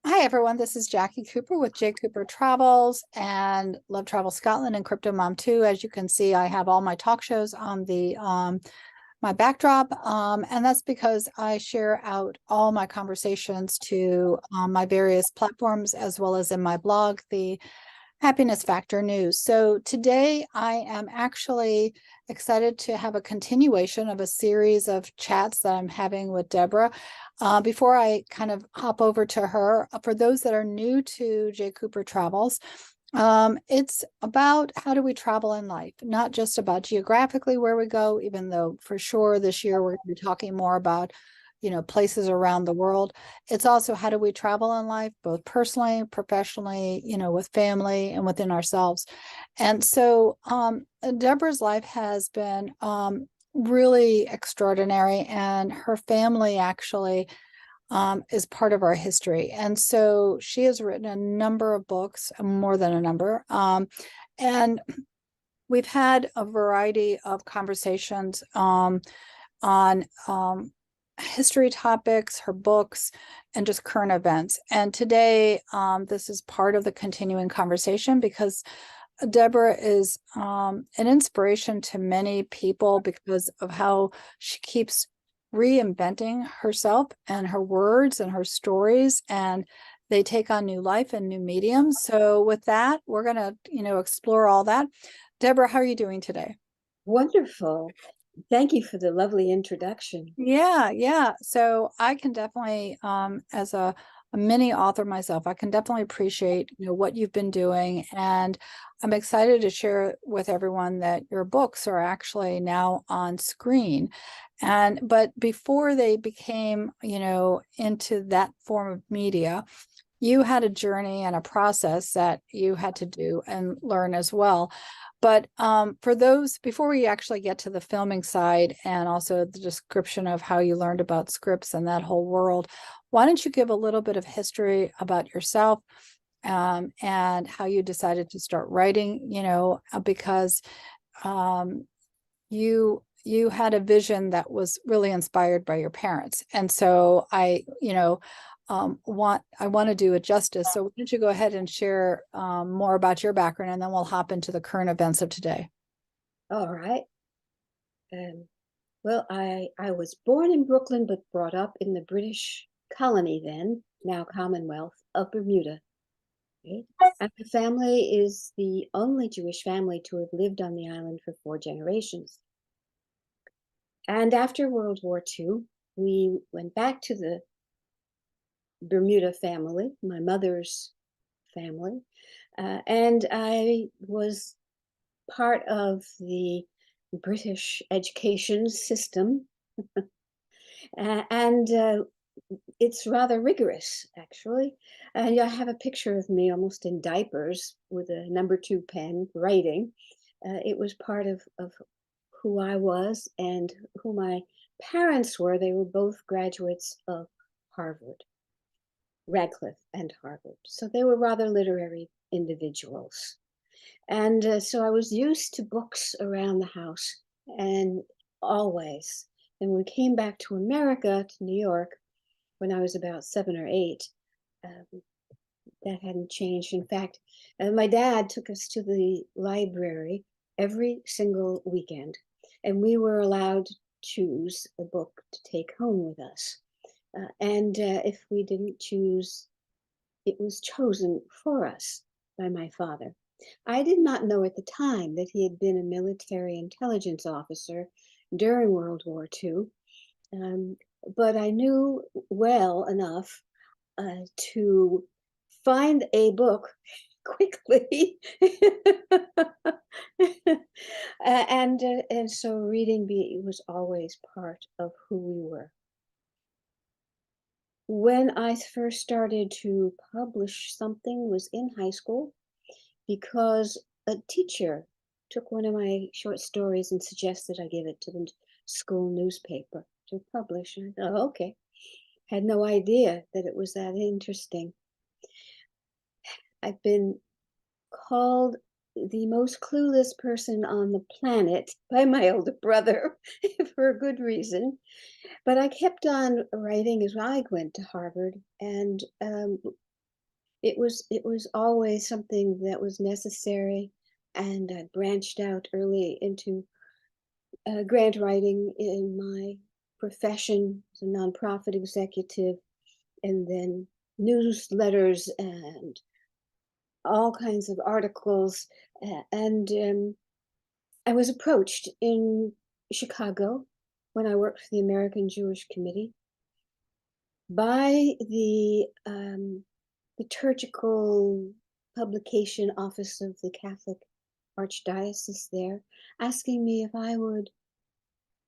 Hi everyone, this is Jacqui Cooper with JCooperTravels and Love Travel Scotland and CryptoMom2. As you can see, I have all my talk shows on the my backdrop, and that's because I share out all my conversations to my various platforms as well as in my blog, the Happiness Factor News. So today I am actually excited to have a continuation of a series of chats that I'm having with Deborah. Before I kind of hop over to her, for those that are new to J. Cooper Travels, it's about how do we travel in life, not just about geographically where we go, even though for sure this year we're going to be talking more about places around the world. It's also how do we travel in life, both personally, professionally, with family and within ourselves. And so Deborah's life has been really extraordinary, and her family actually is part of our history. And so she has written a number of books, more than a number. And we've had a variety of conversations on history topics, her books, and just current events. And today, this is part of the continuing conversation because Deborah is an inspiration to many people because of how she keeps reinventing herself and her words and her stories, and they take on new life and new mediums. So with that, we're going to, explore all that. Deborah, how are you doing today? Wonderful. Thank you for the lovely introduction. Yeah. So I can definitely, as a mini author myself, I can definitely appreciate, what you've been doing. And I'm excited to share with everyone that your books are actually now on screen. But before they became, into that form of media, you had a journey and a process that you had to do and learn as well. But for those, before we actually get to the filming side and also the description of how you learned about scripts and that whole world, why don't you give a little bit of history about yourself, and how you decided to start writing, because um, you had a vision that was really inspired by your parents. And so I want to do it justice. So why don't you go ahead and share more about your background, and then we'll hop into the current events of today. All right. Um, well, I was born in Brooklyn, but brought up in the British colony then, now Commonwealth of Bermuda. Right? And the family is the only Jewish family to have lived on the island for 4 generations. And after World War II, we went back to the Bermuda family, my mother's family, and I was part of the British education system, and it's rather rigorous, actually. And I have a picture of me almost in diapers with a number 2 pen writing. It was part of who I was and who my parents were. They were both graduates of Harvard, Radcliffe and Harvard. So they were rather literary individuals. And so I was used to books around the house and always. And when we came back to America, to New York, when I was about 7 or 8, um, that hadn't changed. In fact, my dad took us to the library every single weekend, and we were allowed to choose a book to take home with us. And if we didn't choose, it was chosen for us by my father. I did not know at the time that he had been a military intelligence officer during World War II, um, but I knew well enough to find a book quickly. And so was always part of who we were. When I first started to publish something was in high school because a teacher took one of my short stories and suggested I give it to the school newspaper to publish. And I thought, "Oh, okay." Had no idea that it was that interesting. I've been called the most clueless person on the planet by my older brother for a good reason. But I kept on writing as I went to Harvard. And it was always something that was necessary, and I branched out early into grant writing in my profession as a nonprofit executive, and then newsletters and all kinds of articles. And I was approached in Chicago when I worked for the American Jewish Committee by the liturgical publication office of the Catholic Archdiocese there, asking me if I would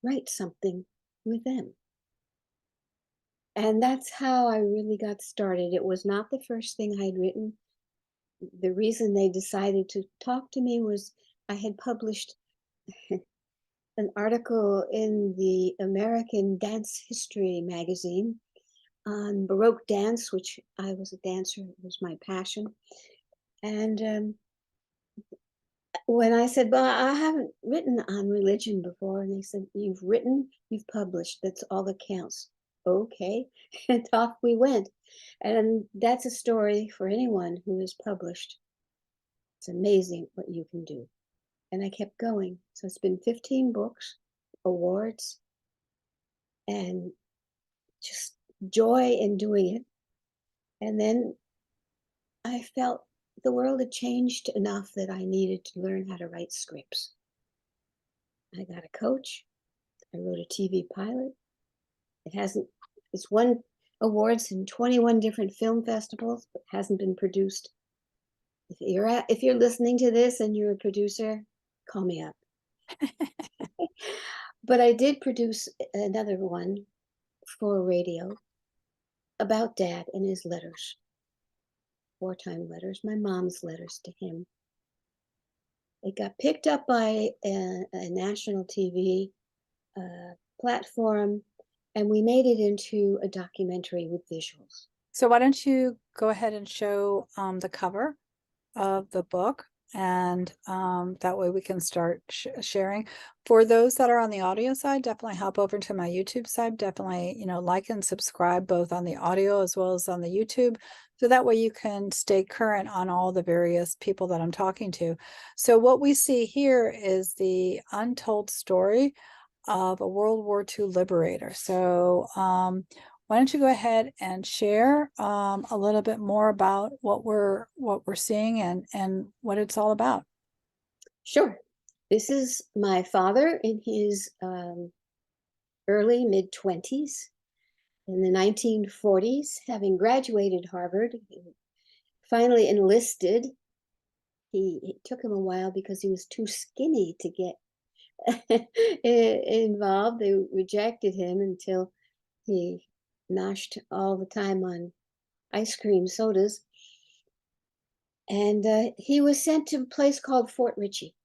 write something with them. And that's how I really got started. It was not the first thing I had written. The reason they decided to talk to me was I had published an article in the American Dance History magazine on Baroque dance, which I was a dancer, it was my passion. And when I said, well, I haven't written on religion before, and they said, you've written, you've published, that's all that counts. Okay, and off we went. And that's a story for anyone who is published. It's amazing what you can do. And I kept going. So it's been 15 books, awards, and just joy in doing it. And then I felt the world had changed enough that I needed to learn how to write scripts. I got a coach. I wrote a TV pilot. It's won awards in 21 different film festivals, but hasn't been produced. If you're listening to this and you're a producer, call me up. But I did produce another one for radio about Dad and his letters, wartime letters, my mom's letters to him. It got picked up by a national TV platform, and we made it into a documentary with visuals. So why don't you go ahead and show the cover of the book, and that way we can start sharing. For those that are on the audio side, definitely hop over to my YouTube side. Definitely, like and subscribe both on the audio as well as on the YouTube. So that way you can stay current on all the various people that I'm talking to. So what we see here is the untold story of a World War II Liberator. So why don't you go ahead and share a little bit more about what we're seeing and what it's all about? Sure. This is my father in his early mid-20s in the 1940s, having graduated Harvard, finally enlisted. It took him a while because he was too skinny to get involved. They rejected him until he noshed all the time on ice cream sodas. And he was sent to a place called Fort Ritchie,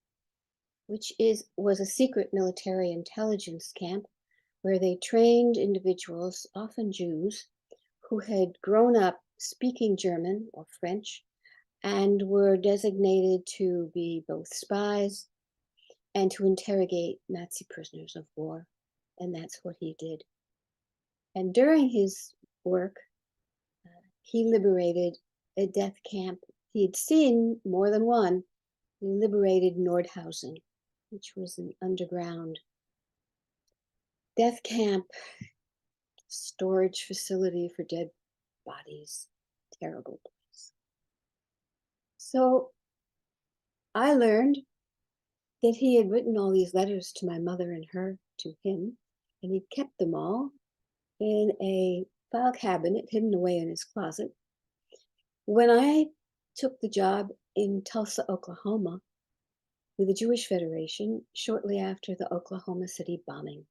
which was a secret military intelligence camp where they trained individuals, often Jews, who had grown up speaking German or French and were designated to be both spies and to interrogate Nazi prisoners of war. And that's what he did. And during his work, he liberated a death camp. He'd seen more than one. He liberated Nordhausen, which was an underground death camp, storage facility for dead bodies. Terrible place. So I learned that he had written all these letters to my mother and her to him, and he kept them all in a file cabinet hidden away in his closet. When I took the job in Tulsa, Oklahoma, with the Jewish Federation shortly after the Oklahoma City bombing.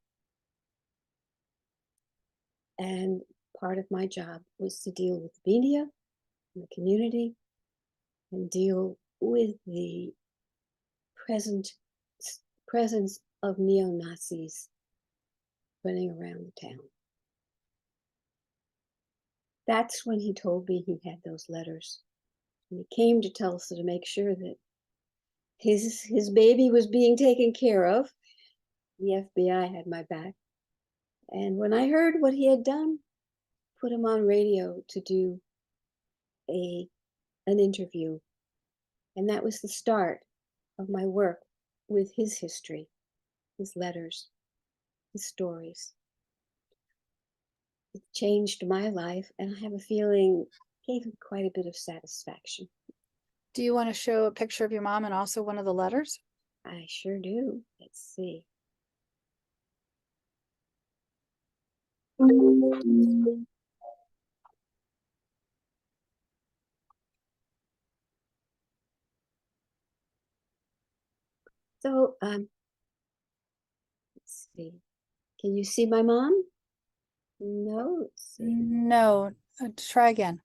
And part of my job was to deal with the media and the community and deal with the presence of neo-Nazis running around the town. That's when he told me he had those letters. And he came to Tulsa to make sure that his baby was being taken care of. The FBI had my back. And when I heard what he had done, put him on radio to do a an interview. And that was the start of my work with his history, his letters, his stories. It changed my life, and I have a feeling gave him quite a bit of satisfaction. Do you want to show a picture of your mom and also one of the letters? I sure do. Let's see. So, let's see. Can you see my mom? No, let's see. No, try again.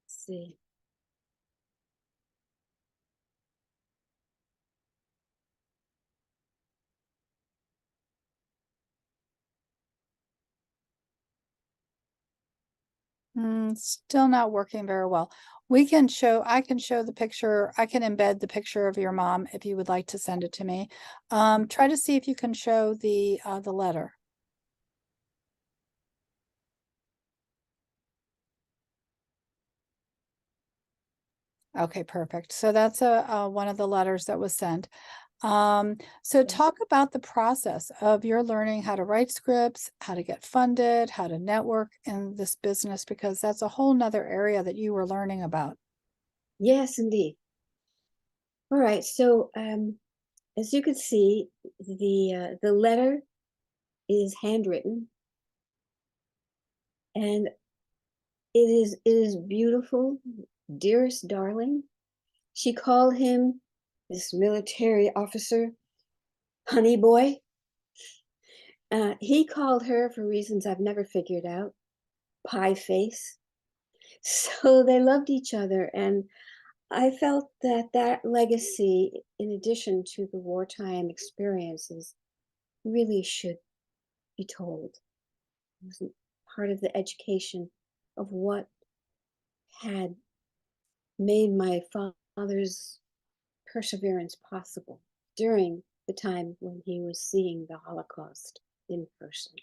Let's see. Still not working very well. I can show the picture. I can embed the picture of your mom if you would like to send it to me. Try to see if you can show the letter. Okay, perfect. So that's one of the letters that was sent. So talk about the process of your learning how to write scripts, how to get funded, how to network in this business, because that's a whole nother area that you were learning about. Yes, indeed. All right. So, as you can see, the letter is handwritten, and it is beautiful. Dearest darling, she called him, this military officer, honey boy. He called her, for reasons I've never figured out, pie face. So they loved each other, and I felt that that legacy, in addition to the wartime experiences, really should be told. It was part of the education of what had made my father's perseverance possible during the time when he was seeing the Holocaust in person.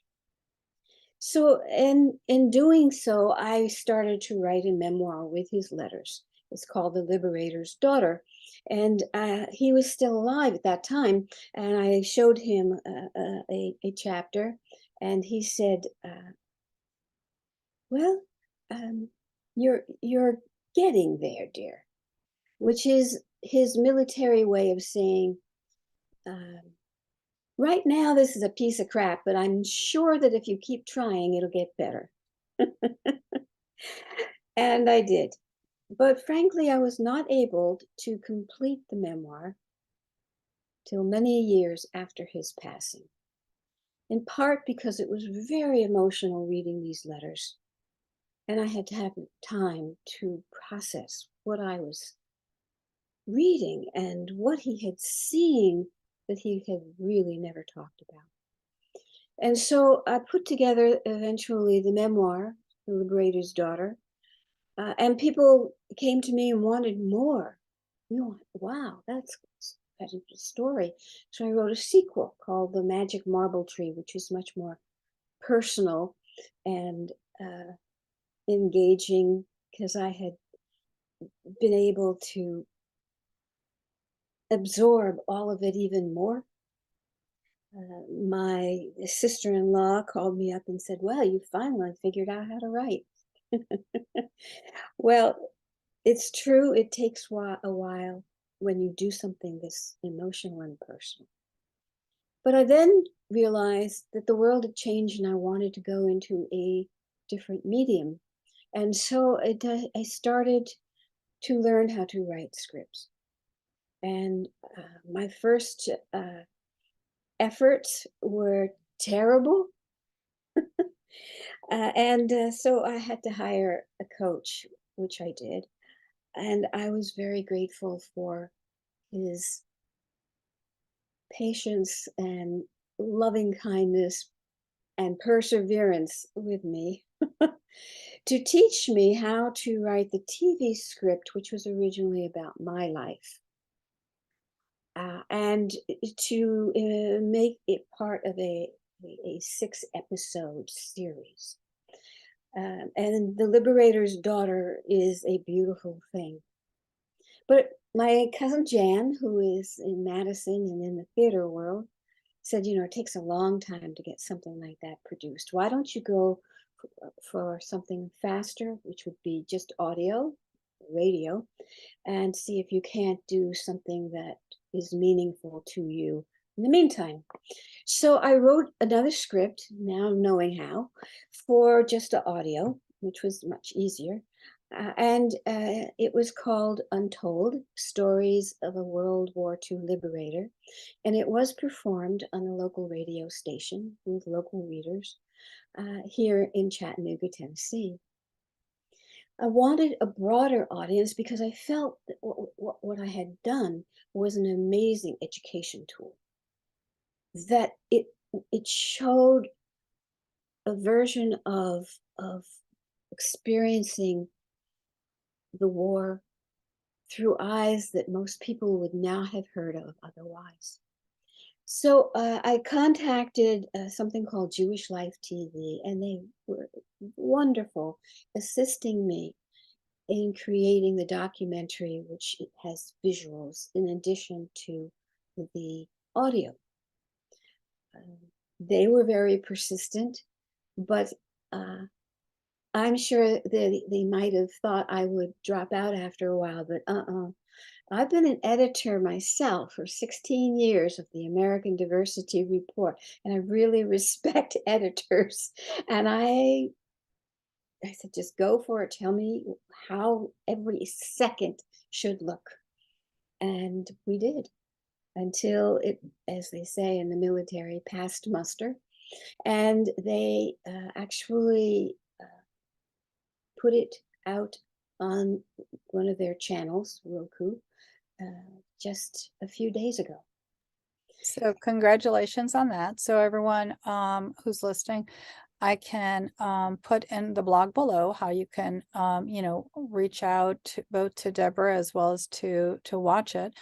So, in doing so, I started to write a memoir with his letters. It's called The Liberator's Daughter. And he was still alive at that time. And I showed him a chapter, and he said, well, you're getting there, dear, which is his military way of saying, um, right now this is a piece of crap, but I'm sure that if you keep trying, it'll get better. And I did. But frankly, I was not able to complete the memoir till many years after his passing, in part because it was very emotional reading these letters. And I had to have time to process what I was reading and what he had seen that he had really never talked about. And so I put together eventually the memoir, The Liberator's Daughter, and people came to me and wanted more. You know, wow, that's a story. So I wrote a sequel called The Magic Marble Tree, which is much more personal and engaging, because I had been able to absorb all of it even more. My sister-in-law called me up and said, well, you finally figured out how to write. Well, it's true, it takes a while when you do something this emotional and personal. But I then realized that the world had changed and I wanted to go into a different medium. And so I started to learn how to write scripts. And my first efforts were terrible. So I had to hire a coach, which I did. And I was very grateful for his patience and loving kindness and perseverance with me. to teach me how to write the TV script, which was originally about my life, and to make it part of a 6 episode series. And The Liberator's Daughter is a beautiful thing. But my cousin Jan, who is in Madison and in the theater world, said, it takes a long time to get something like that produced. Why don't you go for something faster, which would be just audio, radio, and see if you can't do something that is meaningful to you in the meantime. So I wrote another script, now knowing how, for just the audio, which was much easier. And it was called Untold Stories of a World War II Liberator. And it was performed on a local radio station with local readers here in Chattanooga, Tennessee. I wanted a broader audience because I felt that what I had done was an amazing education tool. That it showed a version of experiencing the war through eyes that most people would not have heard of otherwise. So I contacted something called Jewish Life TV, and they were wonderful, assisting me in creating the documentary, which it has visuals in addition to the audio. They were very persistent, but I'm sure they might have thought I would drop out after a while, but I've been an editor myself for 16 years of the American Diversity Report, and I really respect editors. And I said, just go for it. Tell me how every second should look. And we did until it, as they say in the military, passed muster. And they actually put it out on one of their channels, Roku, just a few days ago. So congratulations on that. So everyone who's listening, I can put in the blog below how you can reach out both to Deborah as well as to watch it.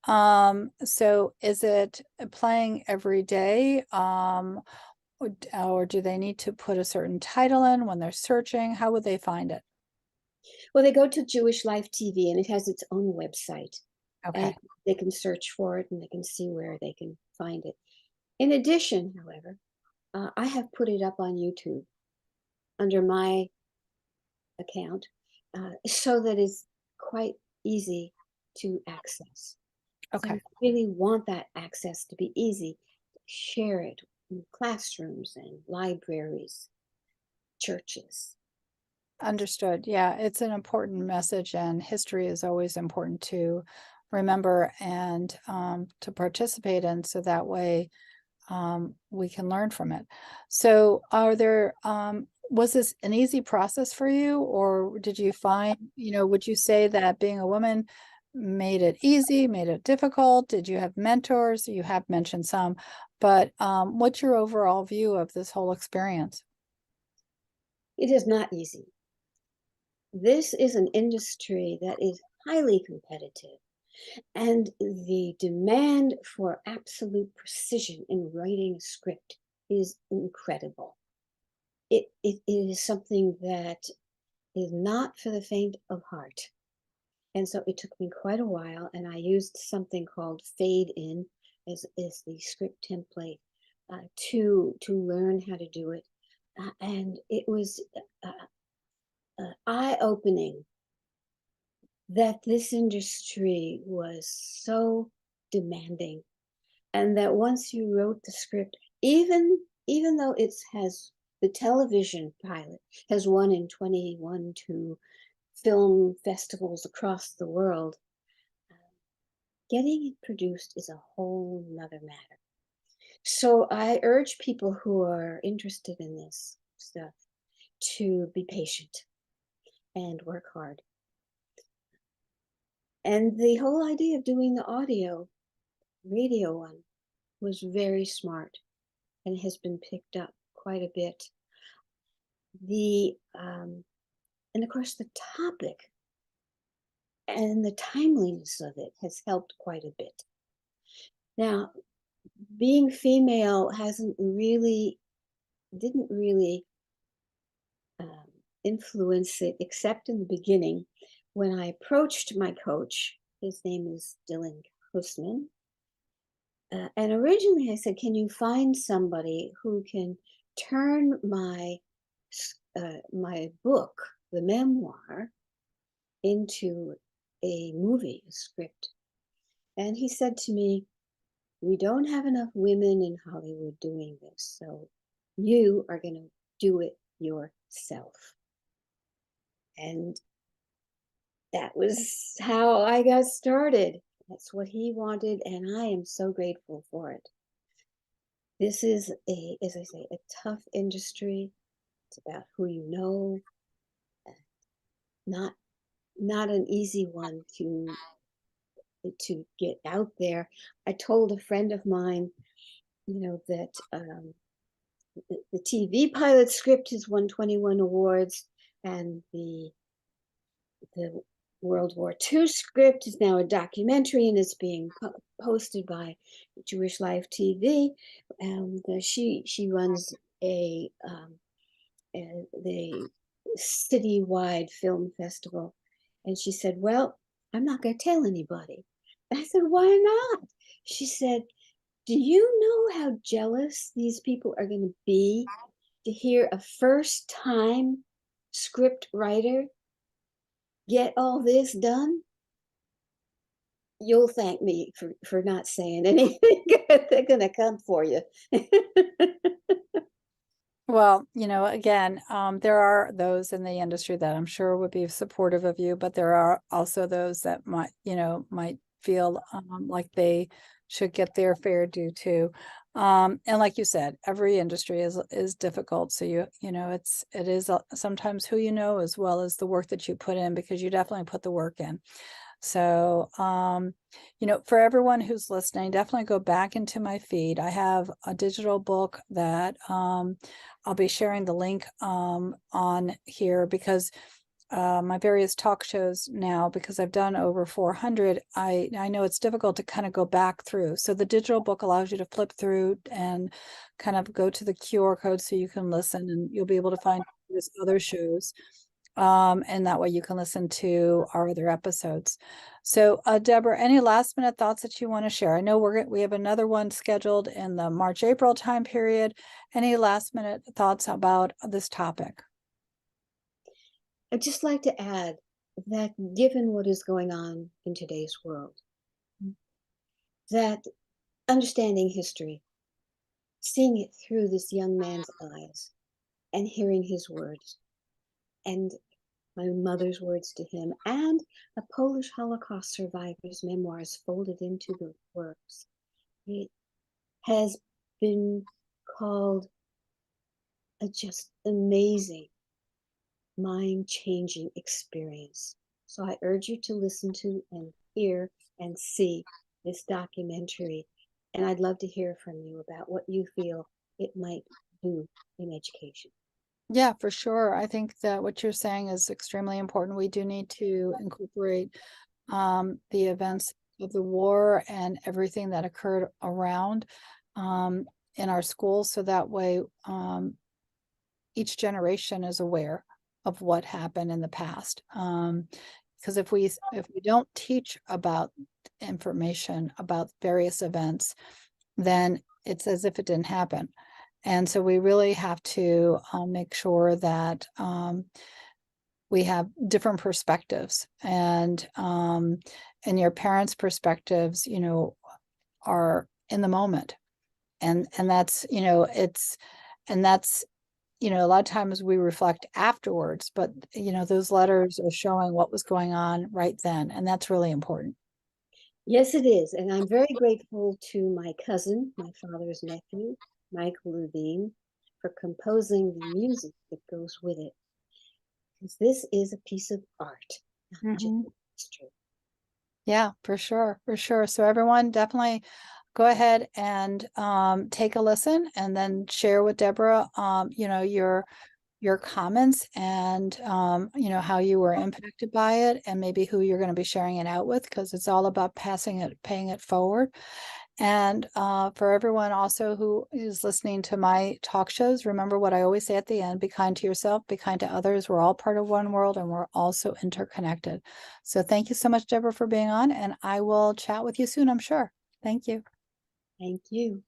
So is it playing every day? Or do they need to put a certain title in when they're searching? How would they find it? Well, they go to Jewish Life TV, and it has its own website. And Okay. they can search for it, and they can see where they can find it. In addition, however, I have put it up on YouTube under my account so that it's quite easy to access. So I Okay. really want that access to be easy. Share it in classrooms and libraries, churches. Understood. Yeah, it's an important message, and history is always important to remember and to participate in, so that way we can learn from it. So was this an easy process for you, or did you find, would you say that being a woman made it easy, made it difficult? Did you have mentors? You have mentioned some, but what's your overall view of this whole experience? It is not easy. This is an industry that is highly competitive, and the demand for absolute precision in writing a script is incredible. It is something that is not for the faint of heart. And so it took me quite a while, and I used something called Fade In as the script template to learn how to do it. And it was eye-opening that this industry was so demanding, and that once you wrote the script, even though it has the television pilot has won in 21 to film festivals across the world, getting it produced is a whole nother matter. So I urge people who are interested in this stuff to be patient and work hard. And the whole idea of doing the audio radio one was very smart, and has been picked up quite a bit. and of course the topic and the timeliness of it has helped quite a bit. Now, being female didn't really influence it, except in the beginning when I approached my coach. His name is Dylan Hussman. And originally I said, can you find somebody who can turn my book, the memoir, into a movie, a script? And he said to me, we don't have enough women in Hollywood doing this, so you are going to do it yourself. And that was how I got started. That's what he wanted, and I am so grateful for it. This is as I say, a tough industry. It's about who you know, not not an easy one to get out there. I told a friend of mine, that the TV pilot script has won 21 awards, and the World War II script is now a documentary, and it's being posted by Jewish Life TV. And she runs the citywide film festival, and she said, "Well, I'm not going to tell anybody." I said, "Why not?" She said, "Do you know how jealous these people are going to be to hear a first time script writer get all this done? You'll thank me for not saying anything. They're going to come for you." Well, again, there are those in the industry that I'm sure would be supportive of you, but there are also those that might feel like they should get their fair due too. And like you said, every industry is difficult. So it is sometimes who you know as well as the work that you put in, because you definitely put the work in. So, for everyone who's listening, definitely go back into my feed. I have a digital book that I'll be sharing the link on here, because my various talk shows now, because I've done over 400, I know it's difficult to kind of go back through. So the digital book allows you to flip through and kind of go to the QR code so you can listen, and you'll be able to find these other shows. And that way you can listen to our other episodes. So, Deborah, any last minute thoughts that you want to share? I know we have another one scheduled in the March-April time period. Any last minute thoughts about this topic? I'd just like to add that given what is going on in today's world, that understanding history, seeing it through this young man's eyes and hearing his words, and my mother's words to him, and a Polish Holocaust survivor's memoirs folded into the works, it has been called a just amazing, mind-changing experience. So I urge you to listen to and hear and see this documentary. And I'd love to hear from you about what you feel it might do in education. Yeah, for sure. I think that what you're saying is extremely important. We do need to incorporate the events of the war and everything that occurred around in our schools, so that way each generation is aware of what happened in the past. Because if we don't teach about information about various events, then it's as if it didn't happen. And so we really have to make sure that we have different perspectives, and your parents' perspectives, are in the moment, and that's a lot of times we reflect afterwards, but those letters are showing what was going on right then, and that's really important. Yes, it is. And I'm very grateful to my cousin, my father's nephew, Michael Levine, for composing the music that goes with it. Because this is a piece of art, not just history. Yeah, for sure, for sure. So everyone, definitely go ahead and take a listen, and then share with Deborah, your your comments and, you know, how you were impacted by it and maybe who you're going to be sharing it out with, because it's all about paying it forward. And for everyone also who is listening to my talk shows, remember what I always say at the end: be kind to yourself, be kind to others. We're all part of one world and we're also interconnected. So thank you so much, Deborah, for being on, and I will chat with you soon, I'm sure. Thank you. Thank you.